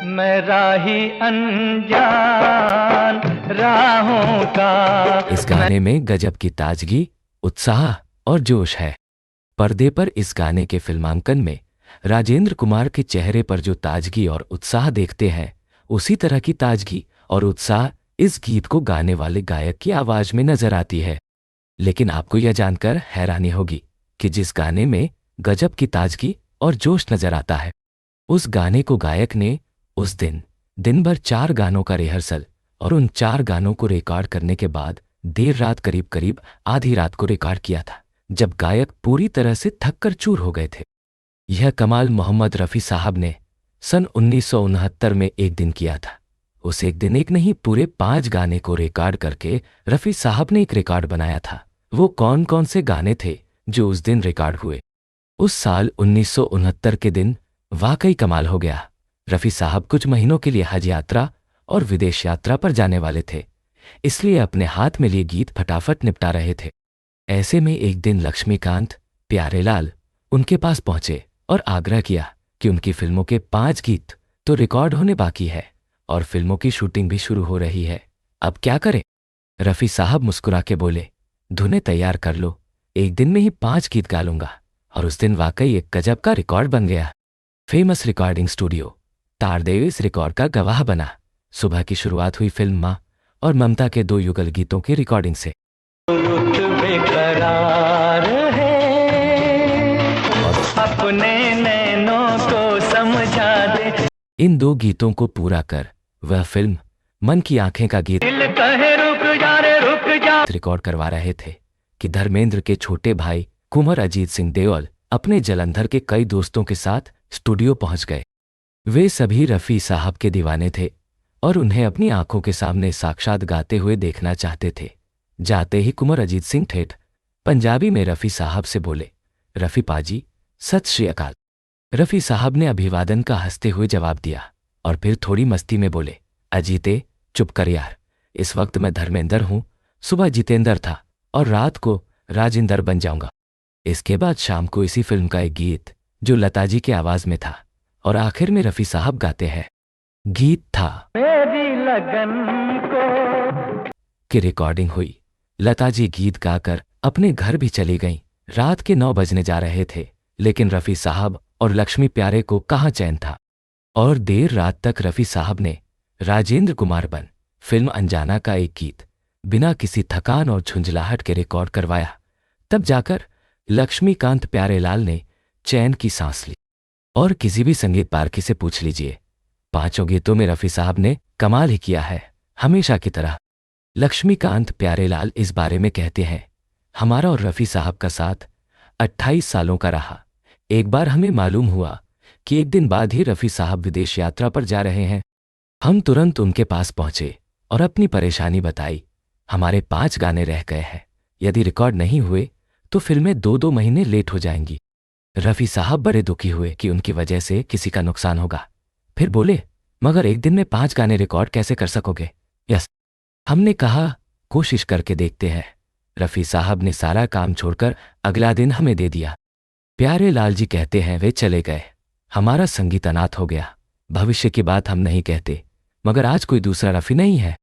मैं राही अनजान राहों का। इस गाने में गजब की ताजगी, उत्साह और जोश है। पर्दे पर इस गाने के फिल्मांकन में राजेंद्र कुमार के चेहरे पर जो ताजगी और उत्साह देखते हैं, उसी तरह की ताजगी और उत्साह इस गीत को गाने वाले गायक की आवाज में नजर आती है। लेकिन आपको यह जानकर हैरानी होगी कि जिस गाने में गजब की ताजगी और जोश नजर आता है, उस गाने को गायक ने उस दिन भर 4 गानों का रिहर्सल और उन 4 गानों को रिकॉर्ड करने के बाद देर रात करीब करीब आधी रात को रिकॉर्ड किया था, जब गायक पूरी तरह से थक कर चूर हो गए थे। यह कमाल मोहम्मद रफ़ी साहब ने सन 1969 में एक दिन किया था। उस एक दिन एक नहीं, पूरे 5 गाने को रिकॉर्ड करके रफ़ी साहब ने एक रिकॉर्ड बनाया था। वो कौन कौन से गाने थे जो उस दिन रिकॉर्ड हुए? उस साल 1969 के दिन वाकई कमाल हो गया। रफ़ी साहब कुछ महीनों के लिए हज यात्रा और विदेश यात्रा पर जाने वाले थे, इसलिए अपने हाथ में लिए गीत फटाफट निपटा रहे थे। ऐसे में एक दिन लक्ष्मीकांत प्यारेलाल उनके पास पहुंचे और आग्रह किया कि उनकी फिल्मों के 5 गीत तो रिकॉर्ड होने बाकी है और फिल्मों की शूटिंग भी शुरू हो रही है, अब क्या करें? रफ़ी साहब मुस्कुरा के बोले, धुनें तैयार कर लो, एक दिन में ही 5 गीत गा लूंगा। और उस दिन वाकई एक गजब का रिकॉर्ड बन गया। फेमस रिकॉर्डिंग स्टूडियो तारदेव इस रिकॉर्ड का गवाह बना। सुबह की शुरुआत हुई फिल्म मां और ममता के 2 युगल गीतों की रिकॉर्डिंग से। रुत बेकरार है अपने नैनों को समझा दे। इन 2 गीतों को पूरा कर वह फिल्म मन की आंखें का गीत दिल कहे रुक जा रे रुक जा रिकॉर्ड करवा रहे थे कि धर्मेंद्र के छोटे भाई कुंवर अजीत सिंह देओल अपने जलंधर के कई दोस्तों के साथ स्टूडियो पहुंच गए। वे सभी रफ़ी साहब के दीवाने थे और उन्हें अपनी आंखों के सामने साक्षात गाते हुए देखना चाहते थे। जाते ही कुंवर अजीत सिंह ठेठ पंजाबी में रफ़ी साहब से बोले, रफ़ी पाजी सत श्री अकाल। रफ़ी साहब ने अभिवादन का हंसते हुए जवाब दिया और फिर थोड़ी मस्ती में बोले, अजीते चुप कर यार, इस वक्त मैं धर्मेंद्र हूं, सुबह जितेंद्र था और रात को राजिंदर बन जाऊंगा। इसके बाद शाम को इसी फिल्म का एक गीत जो लताजी की आवाज में था और आखिर में रफ़ी साहब गाते हैं। गीत था मेरी लगन को की रिकॉर्डिंग हुई। लताजी गीत गाकर अपने घर भी चली गईं। रात के 9 बजने जा रहे थे, लेकिन रफ़ी साहब और लक्ष्मी प्यारे को कहाँ चैन था और देर रात तक रफ़ी साहब ने राजेंद्र कुमार बन फिल्म अनजाना का एक गीत बिना किसी थकान और झुंझलाहट के रिकॉर्ड करवाया। तब जाकर लक्ष्मीकांत प्यारेलाल ने चैन की सांस ली। और किसी भी संगीत पारखी से पूछ लीजिए, 5 गीतों में रफ़ी साहब ने कमाल ही किया है, हमेशा की तरह। लक्ष्मीकांत प्यारेलाल इस बारे में कहते हैं, हमारा और रफ़ी साहब का साथ 28 सालों का रहा। एक बार हमें मालूम हुआ कि एक दिन बाद ही रफ़ी साहब विदेश यात्रा पर जा रहे हैं। हम तुरंत उनके पास पहुंचे और अपनी परेशानी बताई। हमारे 5 गाने रह गए हैं, यदि रिकॉर्ड नहीं हुए तो फिल्में 2-2 महीने लेट हो जाएंगी। रफ़ी साहब बड़े दुखी हुए कि उनकी वजह से किसी का नुकसान होगा। फिर बोले, मगर एक दिन में 5 गाने रिकॉर्ड कैसे कर सकोगे? यस, हमने कहा कोशिश करके देखते हैं। रफ़ी साहब ने सारा काम छोड़कर अगला दिन हमें दे दिया। प्यारे लाल जी कहते हैं, वे चले गए, हमारा संगीत अनाथ हो गया। भविष्य की बात हम नहीं कहते, मगर आज कोई दूसरा रफ़ी नहीं है।